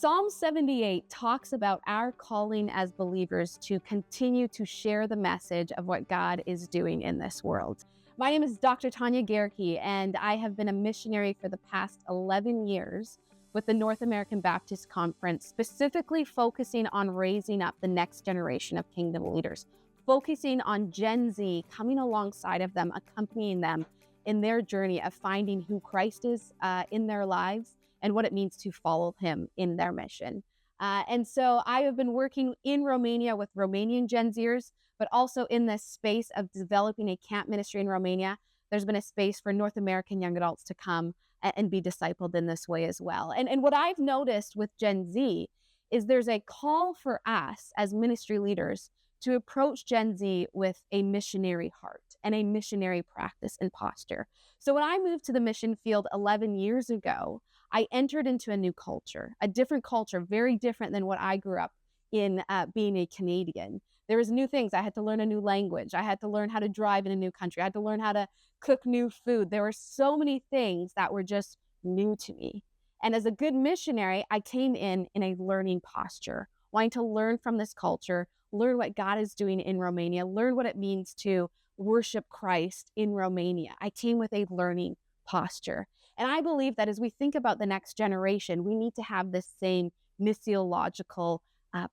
Psalm 78 talks about our calling as believers to continue to share the message of what God is doing in this world. My name is Dr. Tanya Gericke, and I have been a missionary for the past 11 years with the North American Baptist Conference, specifically focusing on raising up the next generation of kingdom leaders, focusing on Gen Z, coming alongside of them, accompanying them in their journey of finding who Christ is in their lives and what it means to follow him in their mission. And so I have been working in Romania with Romanian Gen Zers, but also in this space of developing a camp ministry in Romania. There's been a space for North American young adults to come and be discipled in this way as well. And what I've noticed with Gen Z is there's a call for us as ministry leaders to approach Gen Z with a missionary heart and a missionary practice and posture. So when I moved to the mission field 11 years ago, I entered into a new culture, a different culture, very different than what I grew up in being a Canadian. There was new things. I had to learn a new language. I had to learn how to drive in a new country. I had to learn how to cook new food. There were so many things that were just new to me. And as a good missionary, I came in a learning posture, wanting to learn from this culture, learn what God is doing in Romania, learn what it means to worship Christ in Romania. I came with a learning posture. And I believe that as we think about the next generation, we need to have this same missiological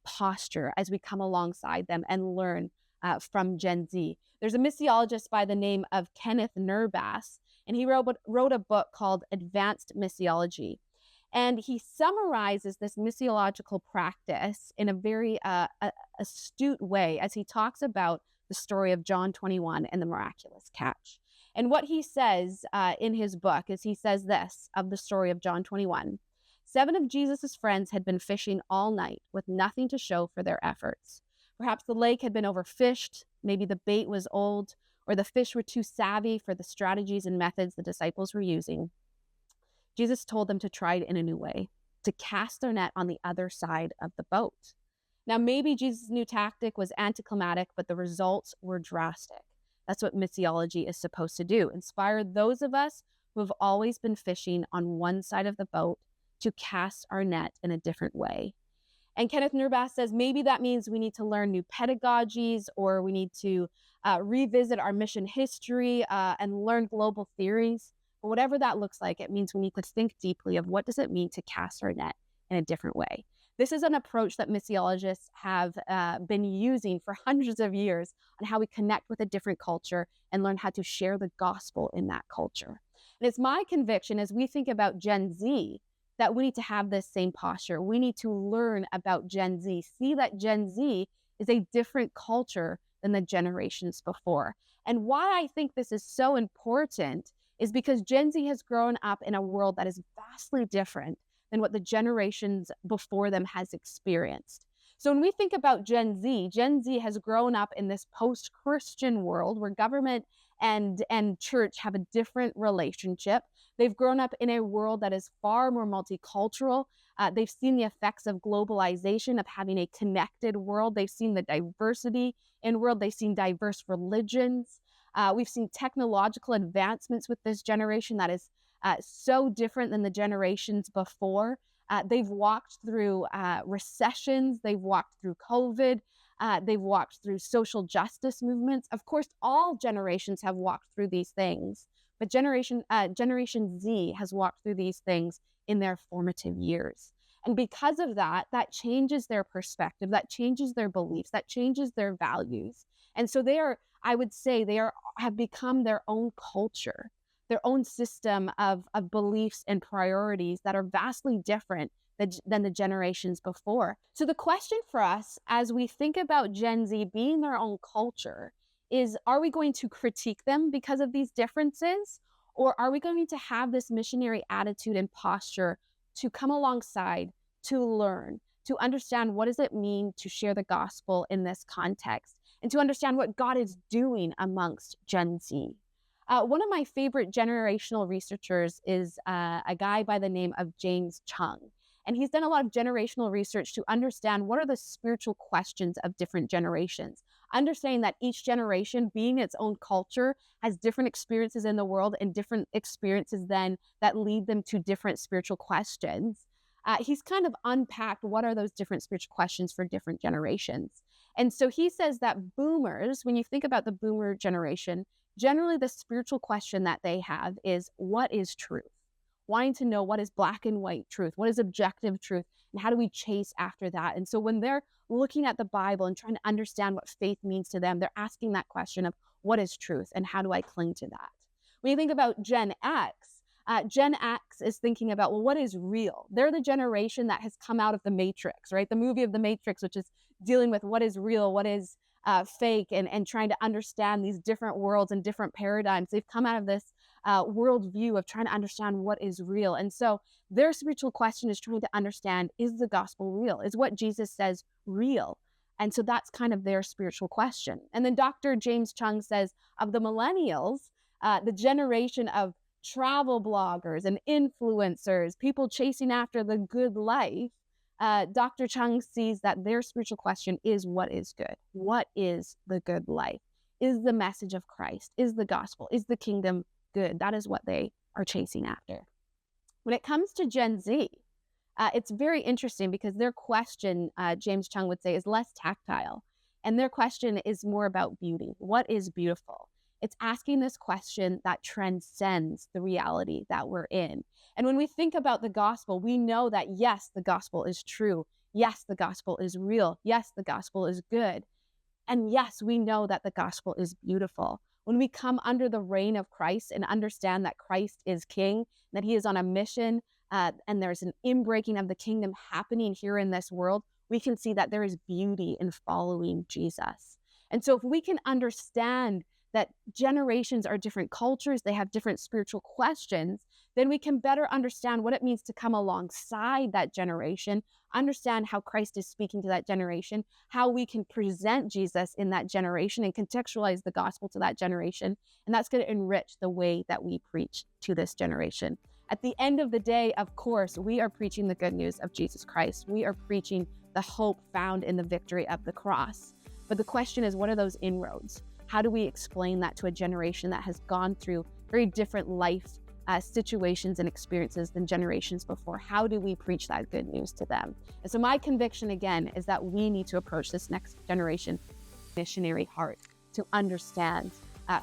posture as we come alongside them and learn from Gen Z. There's a missiologist by the name of Kenneth Nerbass, and he wrote a book called Advanced Missiology. And he summarizes this missiological practice in a very astute way as he talks about the story of John 21 and the miraculous catch. And what he says in his book is he says this of the story of John 21. 7 of Jesus' friends had been fishing all night with nothing to show for their efforts. Perhaps the lake had been overfished, maybe the bait was old, or the fish were too savvy for the strategies and methods the disciples were using. Jesus told them to try it in a new way, to cast their net on the other side of the boat. Now, maybe Jesus' new tactic was anticlimactic, but the results were drastic. That's what missiology is supposed to do. Inspire those of us who have always been fishing on one side of the boat to cast our net in a different way. And Kenneth Nerbass says maybe that means we need to learn new pedagogies, or we need to revisit our mission history and learn global theories. But whatever that looks like, it means we need to think deeply of what does it mean to cast our net in a different way. This is an approach that missiologists have been using for hundreds of years on how we connect with a different culture and learn how to share the gospel in that culture. And it's my conviction as we think about Gen Z that we need to have this same posture. We need to learn about Gen Z, see that Gen Z is a different culture than the generations before. And why I think this is so important is because Gen Z has grown up in a world that is vastly different than what the generations before them has experienced. So when we think about Gen Z has grown up in this post-Christian world where government and church have a different relationship. They've grown up in a world that is far more multicultural. They've seen the effects of globalization, of having a connected world. They've seen the diversity in the world. They've seen diverse religions. We've seen technological advancements with this generation that is so different than the generations before. They've walked through recessions. They've walked through COVID. They've walked through social justice movements. Of course, all generations have walked through these things, but Generation Z has walked through these things in their formative years. And because of that, that changes their perspective, that changes their beliefs, that changes their values. And so I would say have become their own culture, their own system of beliefs and priorities that are vastly different than the generations before. So the question for us as we think about Gen Z being their own culture is, are we going to critique them because of these differences? Or are we going to have this missionary attitude and posture to come alongside, to learn, to understand what does it mean to share the gospel in this context, and to understand what God is doing amongst Gen Z? One of my favorite generational researchers is a guy by the name of James Chung. And he's done a lot of generational research to understand what are the spiritual questions of different generations. Understanding that each generation, being its own culture, has different experiences in the world and different experiences then that lead them to different spiritual questions. he's kind of unpacked what are those different spiritual questions for different generations. And so he says that boomers, when you think about the boomer generation, generally the spiritual question that they have is, what is truth? Wanting to know what is black and white truth, what is objective truth, and how do we chase after that? And so when they're looking at the Bible and trying to understand what faith means to them, they're asking that question of what is truth and how do I cling to that? When you think about Gen X is thinking about, well, what is real? They're the generation that has come out of the Matrix, right? The movie of the Matrix, which is dealing with what is real, what is fake, and trying to understand these different worlds and different paradigms. They've come out of this worldview of trying to understand what is real. And so their spiritual question is trying to understand, is the gospel real? Is what Jesus says real? And so that's kind of their spiritual question. And then Dr. James Chung says of the millennials, the generation of travel bloggers and influencers, people chasing after the good life, Dr. Chung sees that their spiritual question is, what is good? What is the good life? Is the message of Christ? Is the gospel? Is the kingdom good? That is what they are chasing after. When it comes to Gen Z, it's very interesting because their question, James Chung would say, is less tactile. And their question is more about beauty. What is beautiful? It's asking this question that transcends the reality that we're in. And when we think about the gospel, we know that, yes, the gospel is true. Yes, the gospel is real. Yes, the gospel is good. And yes, we know that the gospel is beautiful. When we come under the reign of Christ and understand that Christ is king, that he is on a mission, and there's an inbreaking of the kingdom happening here in this world, we can see that there is beauty in following Jesus. And so if we can understand that generations are different cultures, they have different spiritual questions, then we can better understand what it means to come alongside that generation, understand how Christ is speaking to that generation, how we can present Jesus in that generation and contextualize the gospel to that generation. And that's going to enrich the way that we preach to this generation. At the end of the day, of course, we are preaching the good news of Jesus Christ. We are preaching the hope found in the victory of the cross. But the question is, what are those inroads? How do we explain that to a generation that has gone through very different life situations and experiences than generations before? How do we preach that good news to them? And so my conviction, again, is that we need to approach this next generation missionary heart to understand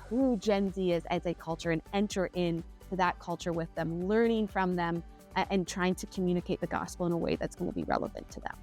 who Gen Z is as a culture and enter into that culture with them, learning from them and trying to communicate the gospel in a way that's going to be relevant to them.